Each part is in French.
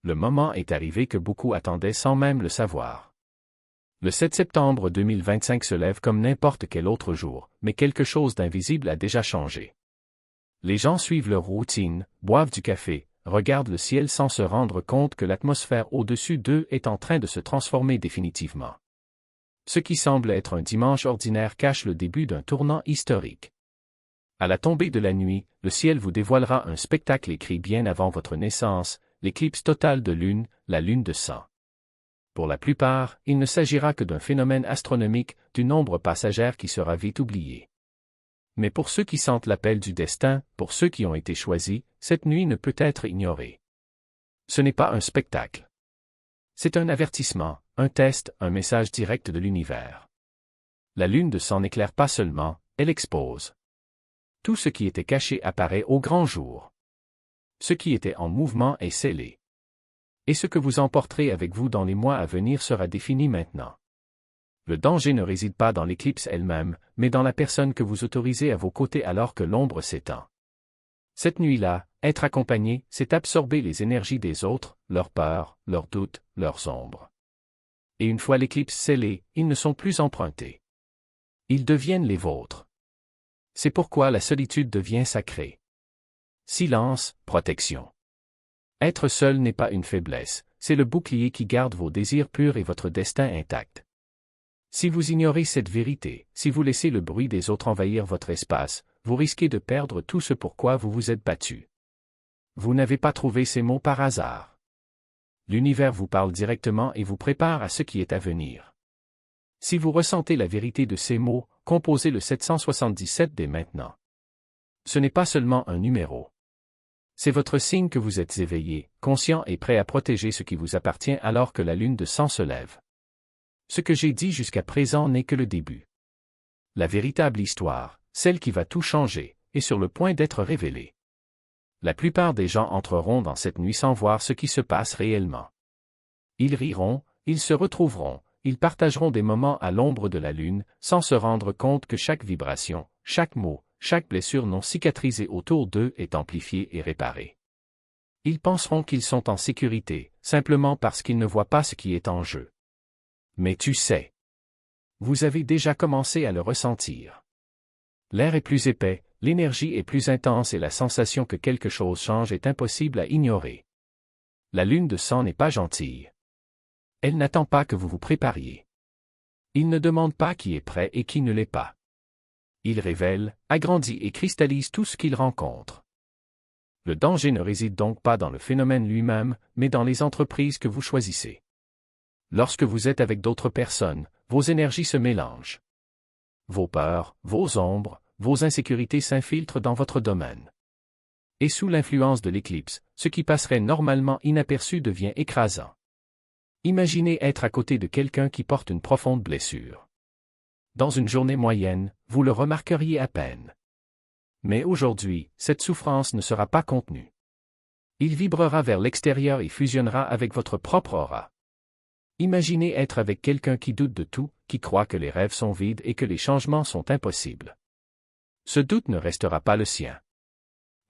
Le moment est arrivé que beaucoup attendaient sans même le savoir. Le 7 septembre 2025 se lève comme n'importe quel autre jour, mais quelque chose d'invisible a déjà changé. Les gens suivent leur routine, boivent du café, regardent le ciel sans se rendre compte que l'atmosphère au-dessus d'eux est en train de se transformer définitivement. Ce qui semble être un dimanche ordinaire cache le début d'un tournant historique. À la tombée de la nuit, le ciel vous dévoilera un spectacle écrit bien avant votre naissance, l'éclipse totale de lune, la lune de sang. Pour la plupart, il ne s'agira que d'un phénomène astronomique, d'une ombre passagère qui sera vite oubliée. Mais pour ceux qui sentent l'appel du destin, pour ceux qui ont été choisis, cette nuit ne peut être ignorée. Ce n'est pas un spectacle. C'est un avertissement, un test, un message direct de l'univers. La lune de sang n'éclaire pas seulement, elle expose. Tout ce qui était caché apparaît au grand jour. Ce qui était en mouvement est scellé. Et ce que vous emporterez avec vous dans les mois à venir sera défini maintenant. Le danger ne réside pas dans l'éclipse elle-même, mais dans la personne que vous autorisez à vos côtés alors que l'ombre s'étend. Cette nuit-là, être accompagné, c'est absorber les énergies des autres, leurs peurs, leurs doutes, leurs ombres. Et une fois l'éclipse scellée, ils ne sont plus empruntés. Ils deviennent les vôtres. C'est pourquoi la solitude devient sacrée. Silence, protection. Être seul n'est pas une faiblesse, c'est le bouclier qui garde vos désirs purs et votre destin intact. Si vous ignorez cette vérité, si vous laissez le bruit des autres envahir votre espace, vous risquez de perdre tout ce pourquoi vous vous êtes battu. Vous n'avez pas trouvé ces mots par hasard. L'univers vous parle directement et vous prépare à ce qui est à venir. Si vous ressentez la vérité de ces mots, composez le 777 dès maintenant. Ce n'est pas seulement un numéro. C'est votre signe que vous êtes éveillé, conscient et prêt à protéger ce qui vous appartient alors que la lune de sang se lève. Ce que j'ai dit jusqu'à présent n'est que le début. La véritable histoire, celle qui va tout changer, est sur le point d'être révélée. La plupart des gens entreront dans cette nuit sans voir ce qui se passe réellement. Ils riront, ils se retrouveront, ils partageront des moments à l'ombre de la lune, sans se rendre compte que chaque vibration, chaque mot, chaque blessure non cicatrisée autour d'eux est amplifiée et réparée. Ils penseront qu'ils sont en sécurité, simplement parce qu'ils ne voient pas ce qui est en jeu. Mais tu sais. Vous avez déjà commencé à le ressentir. L'air est plus épais, l'énergie est plus intense et la sensation que quelque chose change est impossible à ignorer. La lune de sang n'est pas gentille. Elle n'attend pas que vous vous prépariez. Il ne demande pas qui est prêt et qui ne l'est pas. Il révèle, agrandit et cristallise tout ce qu'il rencontre. Le danger ne réside donc pas dans le phénomène lui-même, mais dans les entreprises que vous choisissez. Lorsque vous êtes avec d'autres personnes, vos énergies se mélangent. Vos peurs, vos ombres, vos insécurités s'infiltrent dans votre domaine. Et sous l'influence de l'éclipse, ce qui passerait normalement inaperçu devient écrasant. Imaginez être à côté de quelqu'un qui porte une profonde blessure. Dans une journée moyenne, vous le remarqueriez à peine. Mais aujourd'hui, cette souffrance ne sera pas contenue. Il vibrera vers l'extérieur et fusionnera avec votre propre aura. Imaginez être avec quelqu'un qui doute de tout, qui croit que les rêves sont vides et que les changements sont impossibles. Ce doute ne restera pas le sien.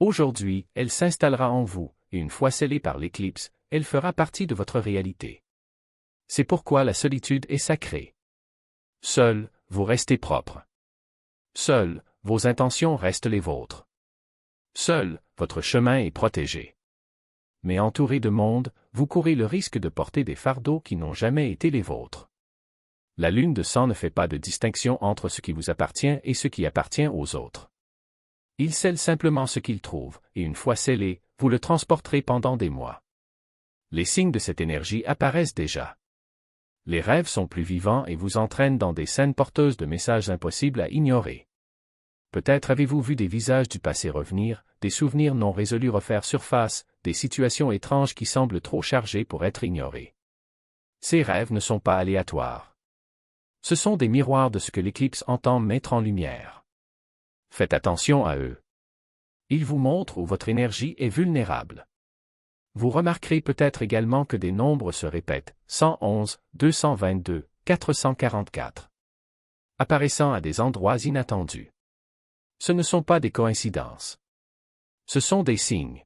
Aujourd'hui, elle s'installera en vous, et une fois scellée par l'éclipse, elle fera partie de votre réalité. C'est pourquoi la solitude est sacrée. Seul, vous restez propre. Seul, vos intentions restent les vôtres. Seul, votre chemin est protégé. Mais entouré de monde, vous courez le risque de porter des fardeaux qui n'ont jamais été les vôtres. La lune de sang ne fait pas de distinction entre ce qui vous appartient et ce qui appartient aux autres. Il scelle simplement ce qu'il trouve, et une fois scellé, vous le transporterez pendant des mois. Les signes de cette énergie apparaissent déjà. Les rêves sont plus vivants et vous entraînent dans des scènes porteuses de messages impossibles à ignorer. Peut-être avez-vous vu des visages du passé revenir, des souvenirs non résolus refaire surface, des situations étranges qui semblent trop chargées pour être ignorées. Ces rêves ne sont pas aléatoires. Ce sont des miroirs de ce que l'éclipse entend mettre en lumière. Faites attention à eux. Ils vous montrent où votre énergie est vulnérable. Vous remarquerez peut-être également que des nombres se répètent, 111, 222, 444, apparaissant à des endroits inattendus. Ce ne sont pas des coïncidences. Ce sont des signes.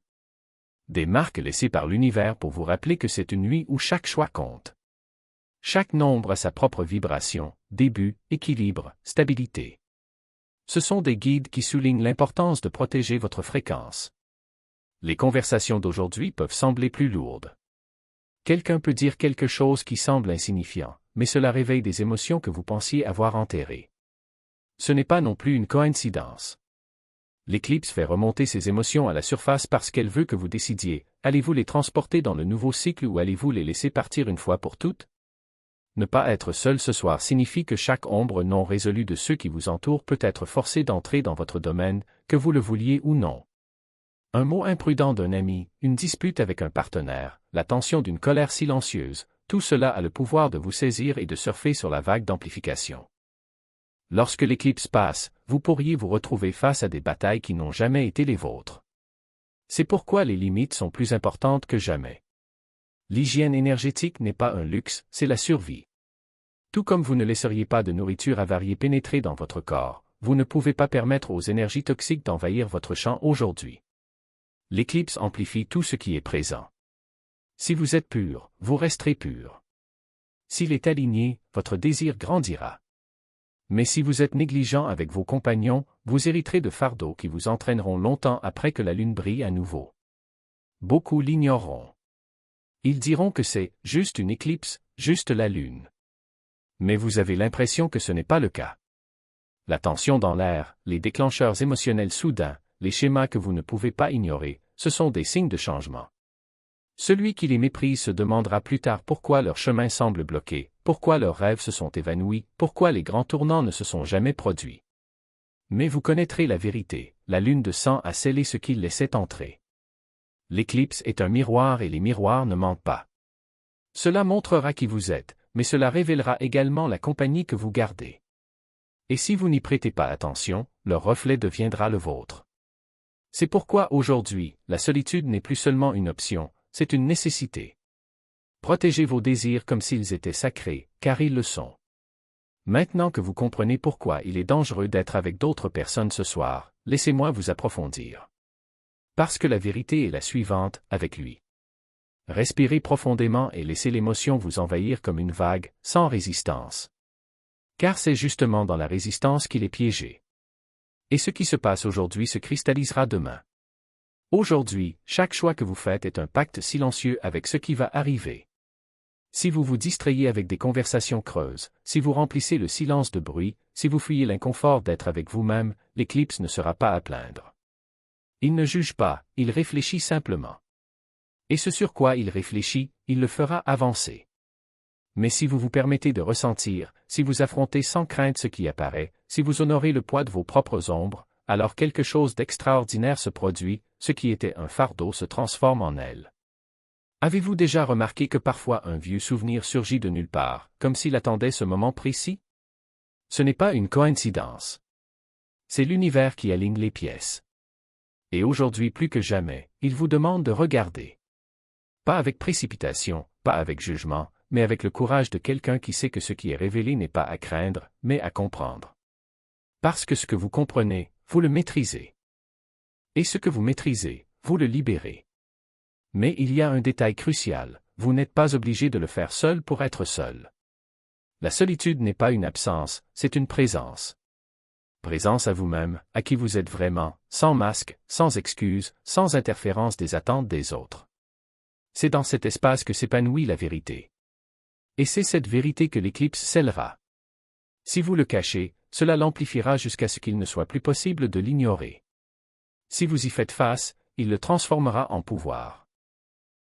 Des marques laissées par l'univers pour vous rappeler que c'est une nuit où chaque choix compte. Chaque nombre a sa propre vibration, début, équilibre, stabilité. Ce sont des guides qui soulignent l'importance de protéger votre fréquence. Les conversations d'aujourd'hui peuvent sembler plus lourdes. Quelqu'un peut dire quelque chose qui semble insignifiant, mais cela réveille des émotions que vous pensiez avoir enterrées. Ce n'est pas non plus une coïncidence. L'éclipse fait remonter ces émotions à la surface parce qu'elle veut que vous décidiez, allez-vous les transporter dans le nouveau cycle ou allez-vous les laisser partir une fois pour toutes? Ne pas être seul ce soir signifie que chaque ombre non résolue de ceux qui vous entourent peut être forcée d'entrer dans votre domaine, que vous le vouliez ou non. Un mot imprudent d'un ami, une dispute avec un partenaire, la tension d'une colère silencieuse, tout cela a le pouvoir de vous saisir et de surfer sur la vague d'amplification. Lorsque l'éclipse passe, vous pourriez vous retrouver face à des batailles qui n'ont jamais été les vôtres. C'est pourquoi les limites sont plus importantes que jamais. L'hygiène énergétique n'est pas un luxe, c'est la survie. Tout comme vous ne laisseriez pas de nourriture avariée pénétrer dans votre corps, vous ne pouvez pas permettre aux énergies toxiques d'envahir votre champ aujourd'hui. L'éclipse amplifie tout ce qui est présent. Si vous êtes pur, vous resterez pur. S'il est aligné, votre désir grandira. Mais si vous êtes négligent avec vos compagnons, vous hériterez de fardeaux qui vous entraîneront longtemps après que la lune brille à nouveau. Beaucoup l'ignoreront. Ils diront que c'est juste une éclipse, juste la lune. Mais vous avez l'impression que ce n'est pas le cas. La tension dans l'air, les déclencheurs émotionnels soudains, les schémas que vous ne pouvez pas ignorer, ce sont des signes de changement. Celui qui les méprise se demandera plus tard pourquoi leur chemin semble bloqué, pourquoi leurs rêves se sont évanouis, pourquoi les grands tournants ne se sont jamais produits. Mais vous connaîtrez la vérité, la lune de sang a scellé ce qu'il laissait entrer. L'éclipse est un miroir et les miroirs ne mentent pas. Cela montrera qui vous êtes, mais cela révélera également la compagnie que vous gardez. Et si vous n'y prêtez pas attention, leur reflet deviendra le vôtre. C'est pourquoi aujourd'hui, la solitude n'est plus seulement une option, c'est une nécessité. Protégez vos désirs comme s'ils étaient sacrés, car ils le sont. Maintenant que vous comprenez pourquoi il est dangereux d'être avec d'autres personnes ce soir, laissez-moi vous approfondir. Parce que la vérité est la suivante, avec lui. Respirez profondément et laissez l'émotion vous envahir comme une vague, sans résistance. Car c'est justement dans la résistance qu'il est piégé. Et ce qui se passe aujourd'hui se cristallisera demain. Aujourd'hui, chaque choix que vous faites est un pacte silencieux avec ce qui va arriver. Si vous vous distrayez avec des conversations creuses, si vous remplissez le silence de bruit, si vous fuyez l'inconfort d'être avec vous-même, l'éclipse ne sera pas à plaindre. Il ne juge pas, il réfléchit simplement. Et ce sur quoi il réfléchit, il le fera avancer. Mais si vous vous permettez de ressentir, si vous affrontez sans crainte ce qui apparaît, si vous honorez le poids de vos propres ombres, alors quelque chose d'extraordinaire se produit, ce qui était un fardeau se transforme en aile. Avez-vous déjà remarqué que parfois un vieux souvenir surgit de nulle part, comme s'il attendait ce moment précis? Ce n'est pas une coïncidence. C'est l'univers qui aligne les pièces. Et aujourd'hui plus que jamais, il vous demande de regarder. Pas avec précipitation, pas avec jugement, mais avec le courage de quelqu'un qui sait que ce qui est révélé n'est pas à craindre, mais à comprendre. Parce que ce que vous comprenez, vous le maîtrisez. Et ce que vous maîtrisez, vous le libérez. Mais il y a un détail crucial, vous n'êtes pas obligé de le faire seul pour être seul. La solitude n'est pas une absence, c'est une présence. Présence à vous-même, à qui vous êtes vraiment, sans masque, sans excuse, sans interférence des attentes des autres. C'est dans cet espace que s'épanouit la vérité. Et c'est cette vérité que l'éclipse scellera. Si vous le cachez, cela l'amplifiera jusqu'à ce qu'il ne soit plus possible de l'ignorer. Si vous y faites face, il le transformera en pouvoir.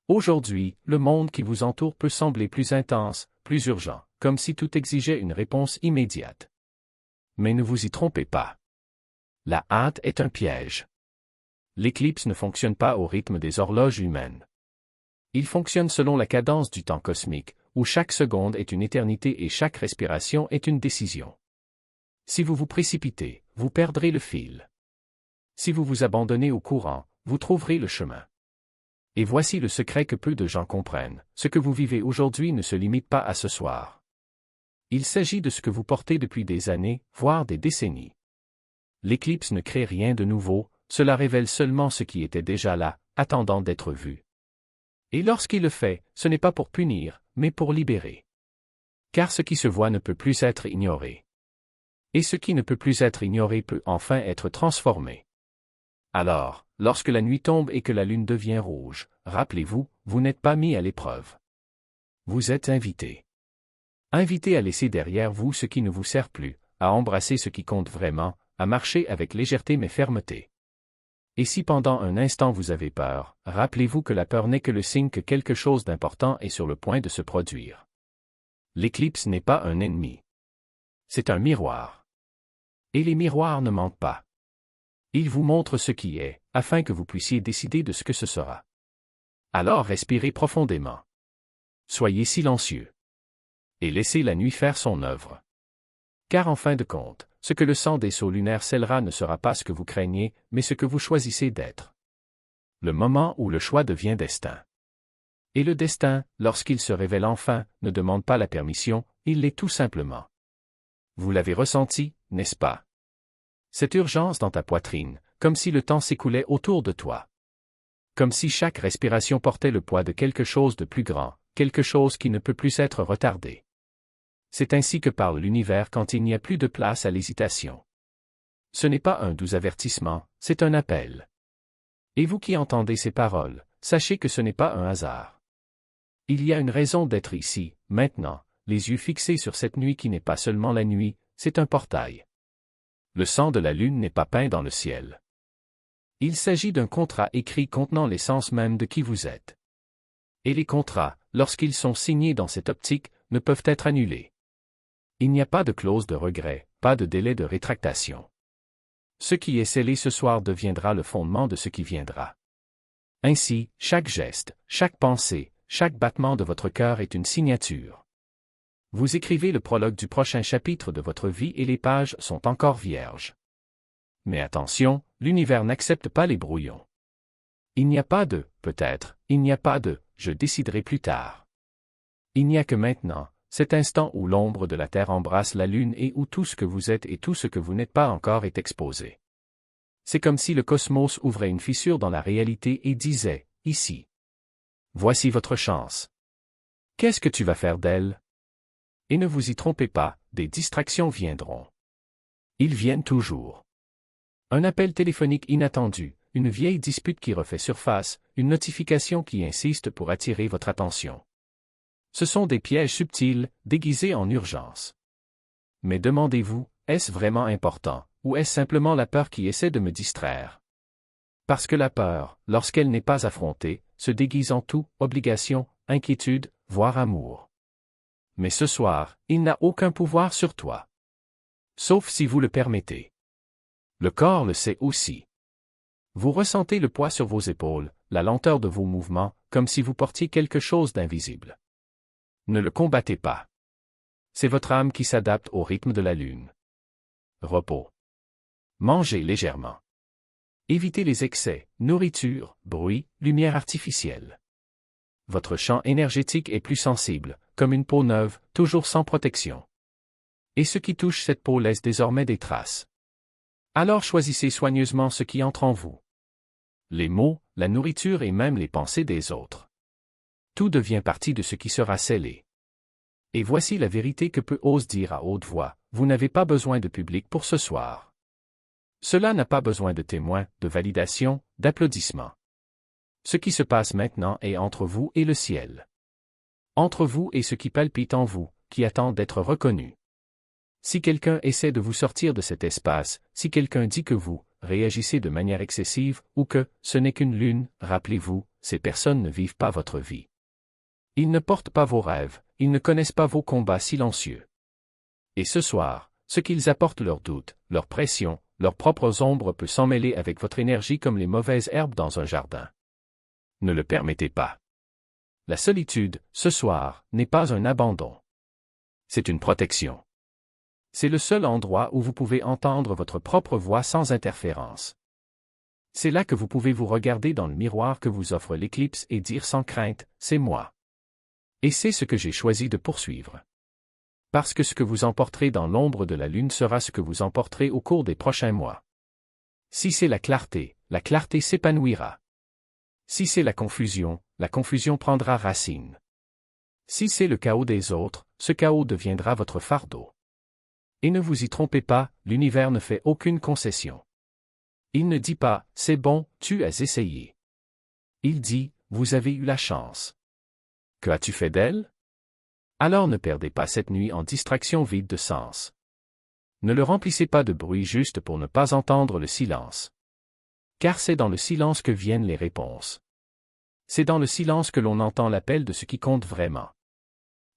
Aujourd'hui, le monde qui vous entoure peut sembler plus intense, plus urgent, comme si tout exigeait une réponse immédiate. Mais ne vous y trompez pas. La hâte est un piège. L'éclipse ne fonctionne pas au rythme des horloges humaines. Il fonctionne selon la cadence du temps cosmique, où chaque seconde est une éternité et chaque respiration est une décision. Si vous vous précipitez, vous perdrez le fil. Si vous vous abandonnez au courant, vous trouverez le chemin. Et voici le secret que peu de gens comprennent, ce que vous vivez aujourd'hui ne se limite pas à ce soir. Il s'agit de ce que vous portez depuis des années, voire des décennies. L'éclipse ne crée rien de nouveau, cela révèle seulement ce qui était déjà là, attendant d'être vu. Et lorsqu'il le fait, ce n'est pas pour punir, mais pour libérer. Car ce qui se voit ne peut plus être ignoré. Et ce qui ne peut plus être ignoré peut enfin être transformé. Alors, lorsque la nuit tombe et que la lune devient rouge, rappelez-vous, vous n'êtes pas mis à l'épreuve. Vous êtes invité. Invité à laisser derrière vous ce qui ne vous sert plus, à embrasser ce qui compte vraiment, à marcher avec légèreté mais fermeté. Et si pendant un instant vous avez peur, rappelez-vous que la peur n'est que le signe que quelque chose d'important est sur le point de se produire. L'éclipse n'est pas un ennemi. C'est un miroir. Et les miroirs ne mentent pas. Ils vous montrent ce qui est, afin que vous puissiez décider de ce que ce sera. Alors respirez profondément. Soyez silencieux. Et laissez la nuit faire son œuvre. Car en fin de compte, ce que le sang des sauts lunaires scellera ne sera pas ce que vous craignez, mais ce que vous choisissez d'être. Le moment où le choix devient destin. Et le destin, lorsqu'il se révèle enfin, ne demande pas la permission, il l'est tout simplement. Vous l'avez ressenti, n'est-ce pas? Cette urgence dans ta poitrine, comme si le temps s'écoulait autour de toi. Comme si chaque respiration portait le poids de quelque chose de plus grand, quelque chose qui ne peut plus être retardé. C'est ainsi que parle l'univers quand il n'y a plus de place à l'hésitation. Ce n'est pas un doux avertissement, c'est un appel. Et vous qui entendez ces paroles, sachez que ce n'est pas un hasard. Il y a une raison d'être ici, maintenant, les yeux fixés sur cette nuit qui n'est pas seulement la nuit, c'est un portail. Le sang de la lune n'est pas peint dans le ciel. Il s'agit d'un contrat écrit contenant l'essence même de qui vous êtes. Et les contrats, lorsqu'ils sont signés dans cette optique, ne peuvent être annulés. Il n'y a pas de clause de regret, pas de délai de rétractation. Ce qui est scellé ce soir deviendra le fondement de ce qui viendra. Ainsi, chaque geste, chaque pensée, chaque battement de votre cœur est une signature. Vous écrivez le prologue du prochain chapitre de votre vie et les pages sont encore vierges. Mais attention, l'univers n'accepte pas les brouillons. Il n'y a pas de « peut-être », il n'y a pas de « je déciderai plus tard ». Il n'y a que maintenant, cet instant où l'ombre de la Terre embrasse la Lune et où tout ce que vous êtes et tout ce que vous n'êtes pas encore est exposé. C'est comme si le cosmos ouvrait une fissure dans la réalité et disait « ici. Voici votre chance. Qu'est-ce que tu vas faire d'elle ?» Et ne vous y trompez pas, des distractions viendront. Ils viennent toujours. Un appel téléphonique inattendu, une vieille dispute qui refait surface, une notification qui insiste pour attirer votre attention. Ce sont des pièges subtils, déguisés en urgence. Mais demandez-vous, est-ce vraiment important, ou est-ce simplement la peur qui essaie de me distraire? Parce que la peur, lorsqu'elle n'est pas affrontée, se déguise en tout, obligation, inquiétude, voire amour. Mais ce soir, il n'a aucun pouvoir sur toi. Sauf si vous le permettez. Le corps le sait aussi. Vous ressentez le poids sur vos épaules, la lenteur de vos mouvements, comme si vous portiez quelque chose d'invisible. Ne le combattez pas. C'est votre âme qui s'adapte au rythme de la lune. Repos. Mangez légèrement. Évitez les excès, nourriture, bruit, lumière artificielle. Votre champ énergétique est plus sensible, comme une peau neuve, toujours sans protection. Et ce qui touche cette peau laisse désormais des traces. Alors choisissez soigneusement ce qui entre en vous. Les mots, la nourriture et même les pensées des autres. Tout devient partie de ce qui sera scellé. Et voici la vérité que peu osent dire à haute voix, vous n'avez pas besoin de public pour ce soir. Cela n'a pas besoin de témoins, de validation, d'applaudissements. Ce qui se passe maintenant est entre vous et le ciel. Entre vous et ce qui palpite en vous, qui attend d'être reconnu. Si quelqu'un essaie de vous sortir de cet espace, si quelqu'un dit que vous réagissez de manière excessive ou que ce n'est qu'une lune, rappelez-vous, ces personnes ne vivent pas votre vie. Ils ne portent pas vos rêves, ils ne connaissent pas vos combats silencieux. Et ce soir, ce qu'ils apportent leurs doutes, leurs pressions, leurs propres ombres peut s'emmêler avec votre énergie comme les mauvaises herbes dans un jardin. Ne le permettez pas. La solitude, ce soir, n'est pas un abandon. C'est une protection. C'est le seul endroit où vous pouvez entendre votre propre voix sans interférence. C'est là que vous pouvez vous regarder dans le miroir que vous offre l'éclipse et dire sans crainte, c'est moi. Et c'est ce que j'ai choisi de poursuivre. Parce que ce que vous emporterez dans l'ombre de la lune sera ce que vous emporterez au cours des prochains mois. Si c'est la clarté s'épanouira. Si c'est la confusion prendra racine. Si c'est le chaos des autres, ce chaos deviendra votre fardeau. Et ne vous y trompez pas, l'univers ne fait aucune concession. Il ne dit pas, c'est bon, tu as essayé. Il dit, vous avez eu la chance. Que as-tu fait d'elle? Alors ne perdez pas cette nuit en distraction vide de sens. Ne le remplissez pas de bruit juste pour ne pas entendre le silence. Car c'est dans le silence que viennent les réponses. C'est dans le silence que l'on entend l'appel de ce qui compte vraiment.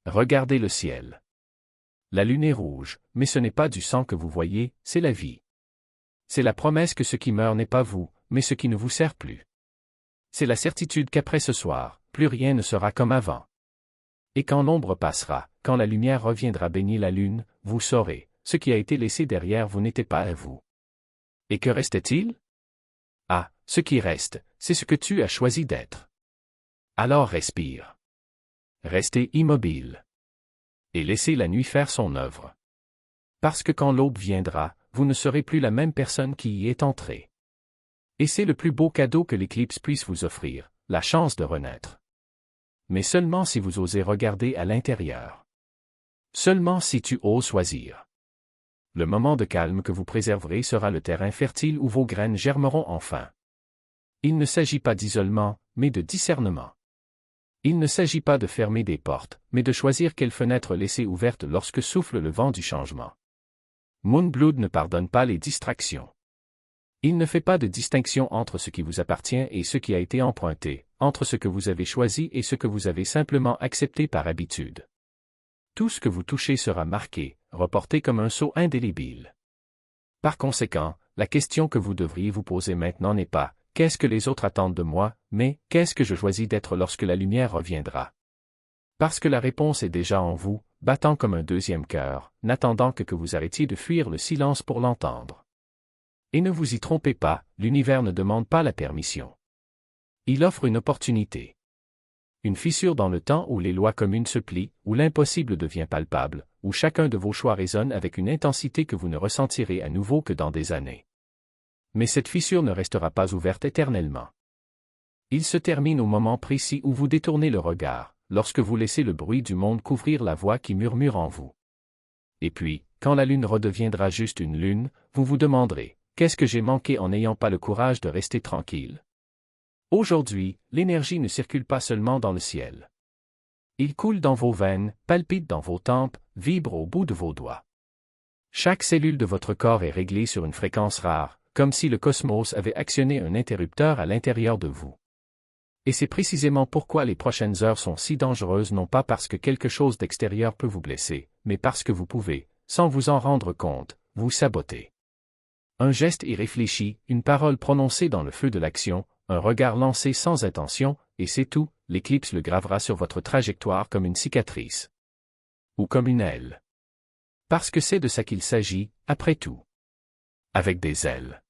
Regardez le ciel. La lune est rouge, mais ce n'est pas du sang que vous voyez, c'est la vie. C'est la promesse que ce qui meurt n'est pas vous, mais ce qui ne vous sert plus. C'est la certitude qu'après ce soir, plus rien ne sera comme avant. Et quand l'ombre passera, quand la lumière reviendra baigner la lune, vous saurez, ce qui a été laissé derrière vous n'était pas à vous. Et que restait-il? Ah, ce qui reste, c'est ce que tu as choisi d'être. Alors respire. Restez immobile. Et laissez la nuit faire son œuvre. Parce que quand l'aube viendra, vous ne serez plus la même personne qui y est entrée. Et c'est le plus beau cadeau que l'éclipse puisse vous offrir, la chance de renaître. Mais seulement si vous osez regarder à l'intérieur. Seulement si tu oses choisir. Le moment de calme que vous préserverez sera le terrain fertile où vos graines germeront enfin. Il ne s'agit pas d'isolement, mais de discernement. Il ne s'agit pas de fermer des portes, mais de choisir quelle fenêtre laisser ouverte lorsque souffle le vent du changement. Moonblood ne pardonne pas les distractions. Il ne fait pas de distinction entre ce qui vous appartient et ce qui a été emprunté, entre ce que vous avez choisi et ce que vous avez simplement accepté par habitude. Tout ce que vous touchez sera marqué, reporté comme un sceau indélébile. Par conséquent, la question que vous devriez vous poser maintenant n'est pas « Qu'est-ce que les autres attendent de moi ?» mais « Qu'est-ce que je choisis d'être lorsque la lumière reviendra ?» Parce que la réponse est déjà en vous, battant comme un deuxième cœur, n'attendant que vous arrêtiez de fuir le silence pour l'entendre. Et ne vous y trompez pas, l'univers ne demande pas la permission. Il offre une opportunité. Une fissure dans le temps où les lois communes se plient, où l'impossible devient palpable, où chacun de vos choix résonne avec une intensité que vous ne ressentirez à nouveau que dans des années. Mais cette fissure ne restera pas ouverte éternellement. Il se termine au moment précis où vous détournez le regard, lorsque vous laissez le bruit du monde couvrir la voix qui murmure en vous. Et puis, quand la lune redeviendra juste une lune, vous vous demanderez, qu'est-ce que j'ai manqué en n'ayant pas le courage de rester tranquille? Aujourd'hui, l'énergie ne circule pas seulement dans le ciel. Il coule dans vos veines, palpite dans vos tempes, vibre au bout de vos doigts. Chaque cellule de votre corps est réglée sur une fréquence rare, comme si le cosmos avait actionné un interrupteur à l'intérieur de vous. Et c'est précisément pourquoi les prochaines heures sont si dangereuses, non pas parce que quelque chose d'extérieur peut vous blesser, mais parce que vous pouvez, sans vous en rendre compte, vous saboter. Un geste irréfléchi, une parole prononcée dans le feu de l'action, un regard lancé sans intention, et c'est tout, l'éclipse le gravera sur votre trajectoire comme une cicatrice. Ou comme une aile. Parce que c'est de ça qu'il s'agit, après tout. Avec des ailes.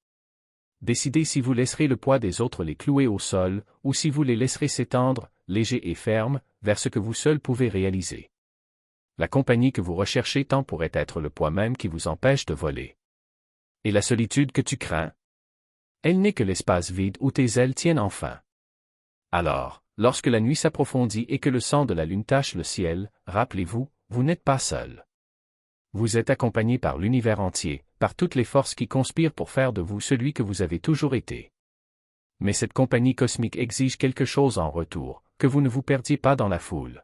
Décidez si vous laisserez le poids des autres les clouer au sol, ou si vous les laisserez s'étendre, légers et fermes, vers ce que vous seul pouvez réaliser. La compagnie que vous recherchez tant pourrait être le poids même qui vous empêche de voler. Et la solitude que tu crains? Elle n'est que l'espace vide où tes ailes tiennent enfin. Alors, lorsque la nuit s'approfondit et que le sang de la lune tache le ciel, rappelez-vous, vous n'êtes pas seul. Vous êtes accompagné par l'univers entier, par toutes les forces qui conspirent pour faire de vous celui que vous avez toujours été. Mais cette compagnie cosmique exige quelque chose en retour, que vous ne vous perdiez pas dans la foule.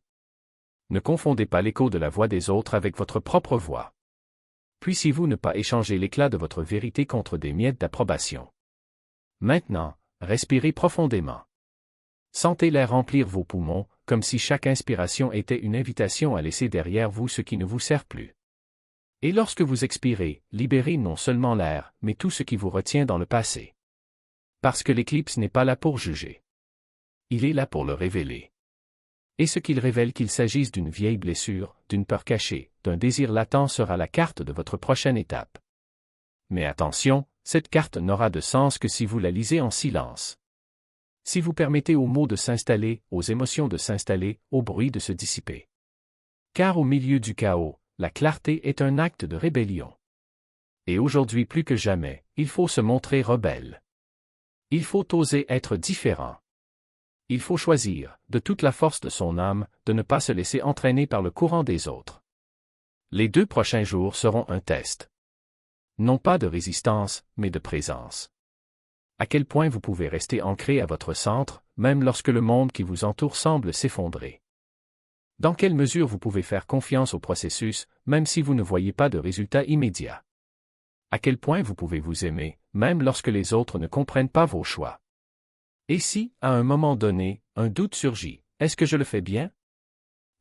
Ne confondez pas l'écho de la voix des autres avec votre propre voix. Puissiez-vous ne pas échanger l'éclat de votre vérité contre des miettes d'approbation. Maintenant, respirez profondément. Sentez l'air remplir vos poumons, comme si chaque inspiration était une invitation à laisser derrière vous ce qui ne vous sert plus. Et lorsque vous expirez, libérez non seulement l'air, mais tout ce qui vous retient dans le passé. Parce que l'éclipse n'est pas là pour juger. Il est là pour le révéler. Et ce qu'il révèle, qu'il s'agisse d'une vieille blessure, d'une peur cachée, d'un désir latent, sera la carte de votre prochaine étape. Mais attention, cette carte n'aura de sens que si vous la lisez en silence. Si vous permettez aux mots de s'installer, aux émotions de s'installer, au bruit de se dissiper. Car au milieu du chaos, la clarté est un acte de rébellion. Et aujourd'hui plus que jamais, il faut se montrer rebelle. Il faut oser être différent. Il faut choisir, de toute la force de son âme, de ne pas se laisser entraîner par le courant des autres. Les 2 prochains jours seront un test. Non pas de résistance, mais de présence. À quel point vous pouvez rester ancré à votre centre, même lorsque le monde qui vous entoure semble s'effondrer. Dans quelle mesure vous pouvez faire confiance au processus, même si vous ne voyez pas de résultat immédiat. À quel point vous pouvez vous aimer, même lorsque les autres ne comprennent pas vos choix. Et si, à un moment donné, un doute surgit, est-ce que je le fais bien?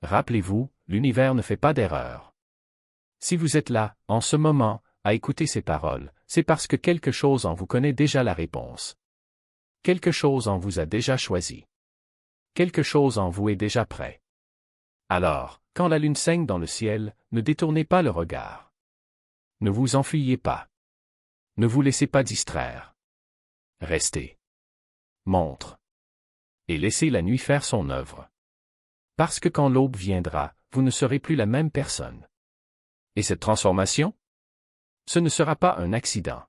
Rappelez-vous, l'univers ne fait pas d'erreur. Si vous êtes là, en ce moment, à écouter ces paroles, c'est parce que quelque chose en vous connaît déjà la réponse. Quelque chose en vous a déjà choisi. Quelque chose en vous est déjà prêt. Alors, quand la lune saigne dans le ciel, ne détournez pas le regard. Ne vous enfuyez pas. Ne vous laissez pas distraire. Restez. Montre. Et laissez la nuit faire son œuvre. Parce que quand l'aube viendra, vous ne serez plus la même personne. Et cette transformation? Ce ne sera pas un accident.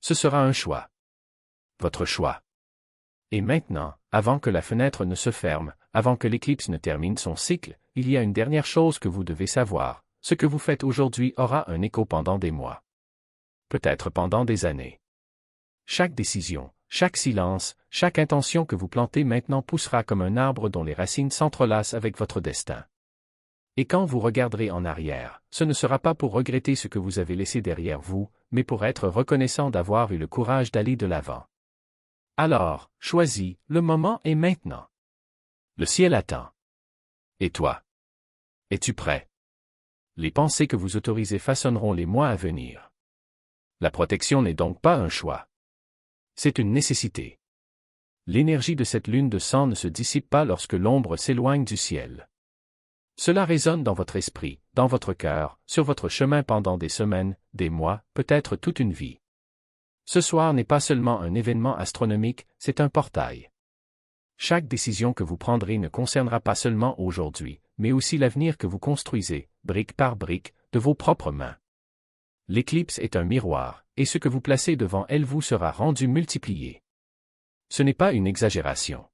Ce sera un choix. Votre choix. Et maintenant, avant que la fenêtre ne se ferme, avant que l'éclipse ne termine son cycle, il y a une dernière chose que vous devez savoir. Ce que vous faites aujourd'hui aura un écho pendant des mois. Peut-être pendant des années. Chaque décision, chaque silence, chaque intention que vous plantez maintenant poussera comme un arbre dont les racines s'entrelacent avec votre destin. Et quand vous regarderez en arrière, ce ne sera pas pour regretter ce que vous avez laissé derrière vous, mais pour être reconnaissant d'avoir eu le courage d'aller de l'avant. Alors, choisis, le moment est maintenant. Le ciel attend. Et toi? Es-tu prêt? Les pensées que vous autorisez façonneront les mois à venir. La protection n'est donc pas un choix. C'est une nécessité. L'énergie de cette lune de sang ne se dissipe pas lorsque l'ombre s'éloigne du ciel. Cela résonne dans votre esprit, dans votre cœur, sur votre chemin pendant des semaines, des mois, peut-être toute une vie. Ce soir n'est pas seulement un événement astronomique, c'est un portail. Chaque décision que vous prendrez ne concernera pas seulement aujourd'hui, mais aussi l'avenir que vous construisez, brique par brique, de vos propres mains. L'éclipse est un miroir, et ce que vous placez devant elle vous sera rendu multiplié. Ce n'est pas une exagération.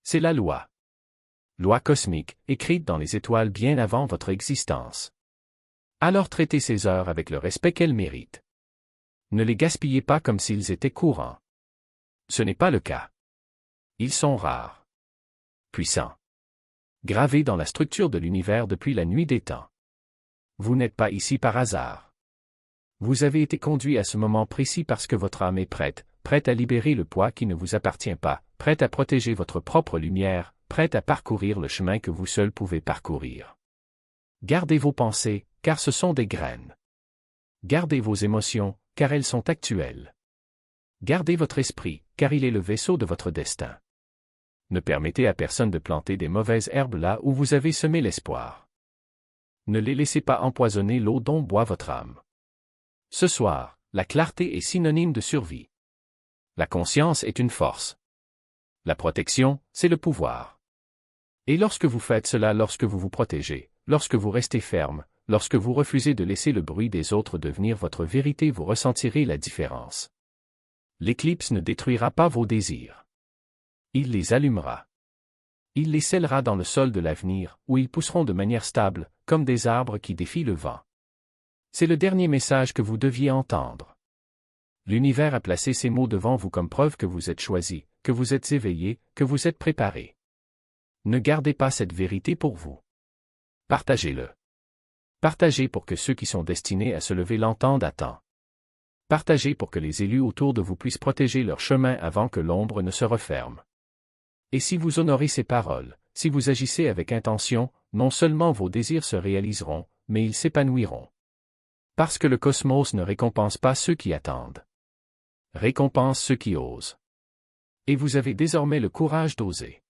C'est la loi. Loi cosmique, écrite dans les étoiles bien avant votre existence. Alors traitez ces heures avec le respect qu'elles méritent. Ne les gaspillez pas comme s'ils étaient courants. Ce n'est pas le cas. Ils sont rares. Puissants. Gravés dans la structure de l'univers depuis la nuit des temps. Vous n'êtes pas ici par hasard. Vous avez été conduit à ce moment précis parce que votre âme est prête, prête à libérer le poids qui ne vous appartient pas, prête à protéger votre propre lumière, prête à parcourir le chemin que vous seul pouvez parcourir. Gardez vos pensées, car ce sont des graines. Gardez vos émotions, car elles sont actuelles. Gardez votre esprit, car il est le vaisseau de votre destin. Ne permettez à personne de planter des mauvaises herbes là où vous avez semé l'espoir. Ne les laissez pas empoisonner l'eau dont boit votre âme. Ce soir, la clarté est synonyme de survie. La conscience est une force. La protection, c'est le pouvoir. Et lorsque vous faites cela, lorsque vous vous protégez, lorsque vous restez ferme, lorsque vous refusez de laisser le bruit des autres devenir votre vérité, vous ressentirez la différence. L'éclipse ne détruira pas vos désirs. Il les allumera. Il les scellera dans le sol de l'avenir, où ils pousseront de manière stable, comme des arbres qui défient le vent. C'est le dernier message que vous deviez entendre. L'univers a placé ces mots devant vous comme preuve que vous êtes choisi, que vous êtes éveillé, que vous êtes préparé. Ne gardez pas cette vérité pour vous. Partagez-le. Partagez pour que ceux qui sont destinés à se lever l'entendent à temps. Partagez pour que les élus autour de vous puissent protéger leur chemin avant que l'ombre ne se referme. Et si vous honorez ces paroles, si vous agissez avec intention, non seulement vos désirs se réaliseront, mais ils s'épanouiront. Parce que le cosmos ne récompense pas ceux qui attendent. Récompense ceux qui osent. Et vous avez désormais le courage d'oser.